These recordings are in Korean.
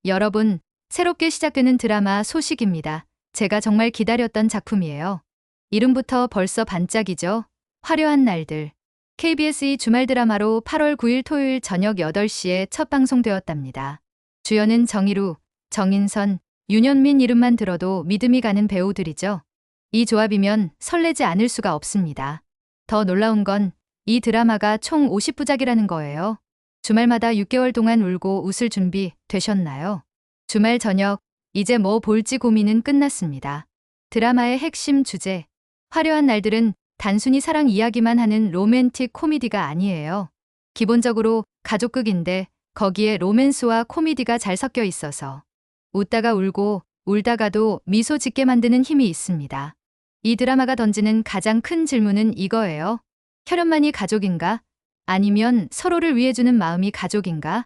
여러분, 새롭게 시작되는 드라마 소식입니다. 제가 정말 기다렸던 작품이에요. 이름부터 벌써 반짝이죠? 화려한 날들. KBS 주말 드라마로 8월 9일 토요일 저녁 8시에 첫 방송되었답니다. 주연은 정의루, 정인선, 윤현민 이름만 들어도 믿음이 가는 배우들이죠. 이 조합이면 설레지 않을 수가 없습니다. 더 놀라운 건 이 드라마가 총 50부작이라는 거예요. 주말마다 6개월 동안 울고 웃을 준비 되셨나요? 주말 저녁, 이제 뭐 볼지 고민은 끝났습니다. 드라마의 핵심 주제, 화려한 날들은 단순히 사랑 이야기만 하는 로맨틱 코미디가 아니에요. 기본적으로 가족극인데 거기에 로맨스와 코미디가 잘 섞여 있어서 웃다가 울고 울다가도 미소 짓게 만드는 힘이 있습니다. 이 드라마가 던지는 가장 큰 질문은 이거예요. 혈연만이 가족인가? 아니면 서로를 위해주는 마음이 가족인가?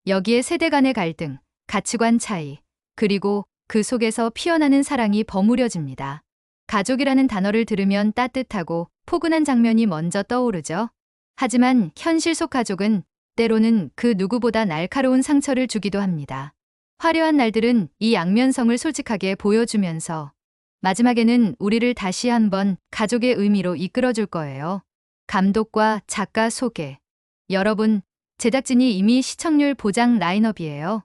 여기에 세대 간의 갈등, 가치관 차이, 그리고 그 속에서 피어나는 사랑이 버무려집니다. 가족이라는 단어를 들으면 따뜻하고 포근한 장면이 먼저 떠오르죠. 하지만 현실 속 가족은 때로는 그 누구보다 날카로운 상처를 주기도 합니다. 화려한 날들은 이 양면성을 솔직하게 보여주면서 마지막에는 우리를 다시 한번 가족의 의미로 이끌어줄 거예요. 감독과 작가 소개. 여러분, 제작진이 이미 시청률 보장 라인업이에요.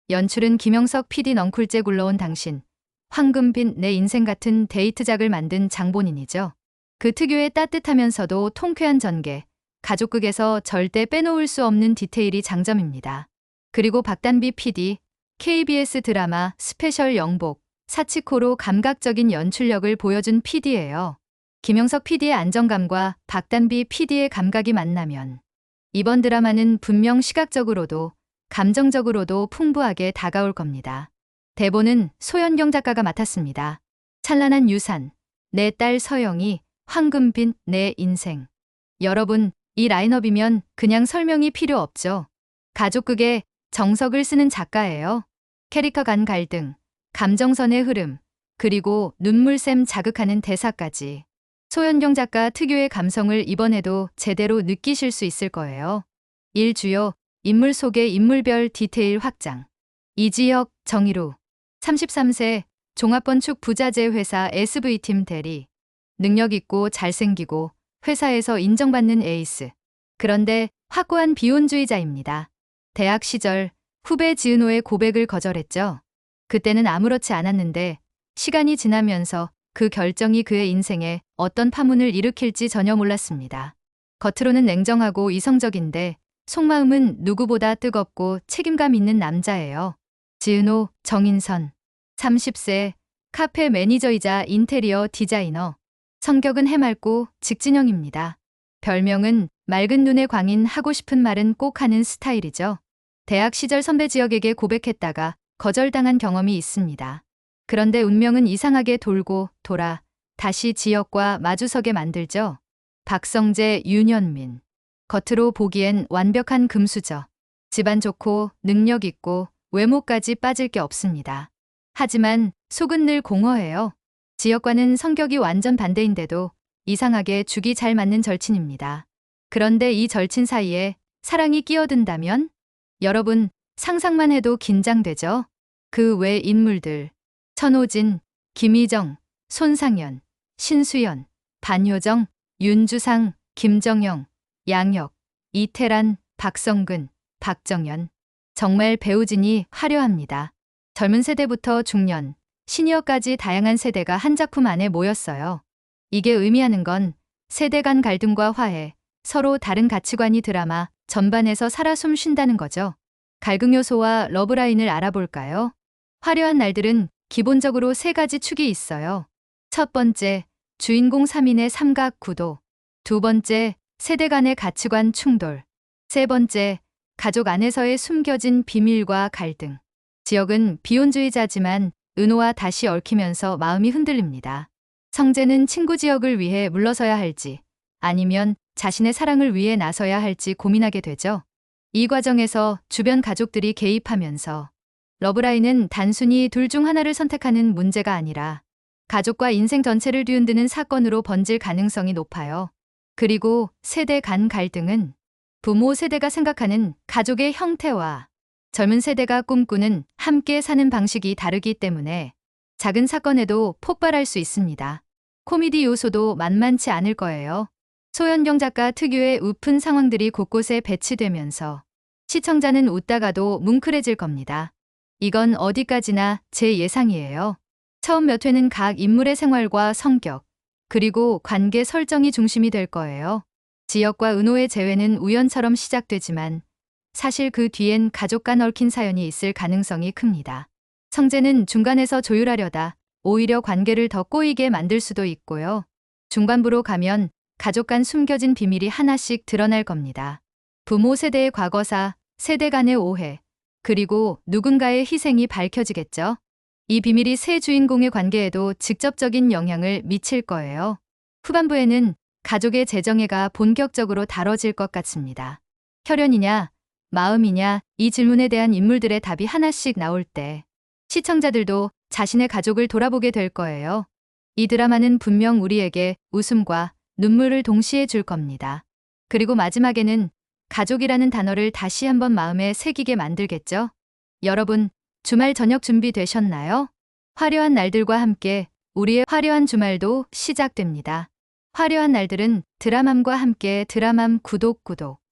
연출은 김영석 PD 넝쿨째 굴러온 당신, 황금빛 내 인생 같은 데이트작을 만든 장본인이죠. 그 특유의 따뜻하면서도 통쾌한 전개, 가족극에서 절대 빼놓을 수 없는 디테일이 장점입니다. 그리고 박단비 PD, KBS 드라마 스페셜 영복, 사치코로 감각적인 연출력을 보여준 PD예요. 김영석 PD의 안정감과 박단비 PD의 감각이 만나면 이번 드라마는 분명 시각적으로도 감정적으로도 풍부하게 다가올 겁니다. 대본은 소연경 작가가 맡았습니다. 찬란한 유산, 내 딸 서영이, 황금빛 내 인생. 여러분, 이 라인업이면 그냥 설명이 필요 없죠. 가족극에 정석을 쓰는 작가예요. 캐릭터 간 갈등, 감정선의 흐름, 그리고 눈물샘 자극하는 대사까지. 소연경 작가 특유의 감성을 이번에도 제대로 느끼실 수 있을 거예요. 일주요, 인물 속의 인물별 디테일 확장. 이지혁, 정의루. 33세, 종합건축 부자재 회사 SV팀 대리. 능력 있고 잘생기고 회사에서 인정받는 에이스. 그런데 확고한 비혼주의자입니다. 대학 시절 후배 지은호의 고백을 거절했죠. 그때는 아무렇지 않았는데 시간이 지나면서 그 결정이 그의 인생에 어떤 파문을 일으킬지 전혀 몰랐습니다. 겉으로는 냉정하고 이성적인데 속마음은 누구보다 뜨겁고 책임감 있는 남자예요. 지은호, 정인선. 30세, 카페 매니저이자 인테리어 디자이너. 성격은 해맑고 직진형입니다. 별명은 맑은 눈의 광인, 하고 싶은 말은 꼭 하는 스타일이죠. 대학 시절 선배 지혁에게 고백했다가 거절당한 경험이 있습니다. 그런데 운명은 이상하게 돌고 돌아 다시 지혁과 마주서게 만들죠. 박성재, 윤현민. 겉으로 보기엔 완벽한 금수저. 집안 좋고 능력 있고 외모까지 빠질 게 없습니다. 하지만 속은 늘 공허해요. 지혁과는 성격이 완전 반대인데도 이상하게 죽이 잘 맞는 절친입니다. 그런데 이 절친 사이에 사랑이 끼어든다면? 여러분, 상상만 해도 긴장되죠? 그 외 인물들. 천호진, 김희정, 손상현, 신수연, 반효정, 윤주상, 김정영, 양혁, 이태란, 박성근, 박정현. 정말 배우진이 화려합니다. 젊은 세대부터 중년, 시니어까지 다양한 세대가 한 작품 안에 모였어요. 이게 의미하는 건 세대 간 갈등과 화해, 서로 다른 가치관이 드라마 전반에서 살아 숨쉰다는 거죠. 갈등 요소와 러브라인을 알아볼까요? 화려한 날들은 기본적으로 세 가지 축이 있어요. 첫 번째, 주인공 3인의 삼각 구도. 두 번째, 세대 간의 가치관 충돌. 세 번째, 가족 안에서의 숨겨진 비밀과 갈등. 지혁은 비혼주의자지만 은호와 다시 얽히면서 마음이 흔들립니다. 성재는 친구 지혁을 위해 물러서야 할지 아니면 자신의 사랑을 위해 나서야 할지 고민하게 되죠. 이 과정에서 주변 가족들이 개입하면서 러브라인은 단순히 둘 중 하나를 선택하는 문제가 아니라 가족과 인생 전체를 뒤흔드는 사건으로 번질 가능성이 높아요. 그리고 세대 간 갈등은 부모 세대가 생각하는 가족의 형태와 젊은 세대가 꿈꾸는 함께 사는 방식이 다르기 때문에 작은 사건에도 폭발할 수 있습니다. 코미디 요소도 만만치 않을 거예요. 소현경 작가 특유의 웃픈 상황들이 곳곳에 배치되면서 시청자는 웃다가도 뭉클해질 겁니다. 이건 어디까지나 제 예상이에요. 처음 몇 회는 각 인물의 생활과 성격, 그리고 관계 설정이 중심이 될 거예요. 지역과 은호의 재회는 우연처럼 시작되지만 사실 그 뒤엔 가족과 얽힌 사연이 있을 가능성이 큽니다. 성재는 중간에서 조율하려다 오히려 관계를 더 꼬이게 만들 수도 있고요. 중반부로 가면 가족 간 숨겨진 비밀이 하나씩 드러날 겁니다. 부모 세대의 과거사, 세대 간의 오해, 그리고 누군가의 희생이 밝혀지겠죠. 이 비밀이 새 주인공의 관계에도 직접적인 영향을 미칠 거예요. 후반부에는 가족의 재정애가 본격적으로 다뤄질 것 같습니다. 혈연이냐, 마음이냐, 이 질문에 대한 인물들의 답이 하나씩 나올 때 시청자들도 자신의 가족을 돌아보게 될 거예요. 이 드라마는 분명 우리에게 웃음과 눈물을 동시에 줄 겁니다. 그리고 마지막에는 가족이라는 단어를 다시 한번 마음에 새기게 만들겠죠? 여러분, 주말 저녁 준비되셨나요? 화려한 날들과 함께 우리의 화려한 주말도 시작됩니다. 화려한 날들은 드라맘과 함께 드라맘 구독.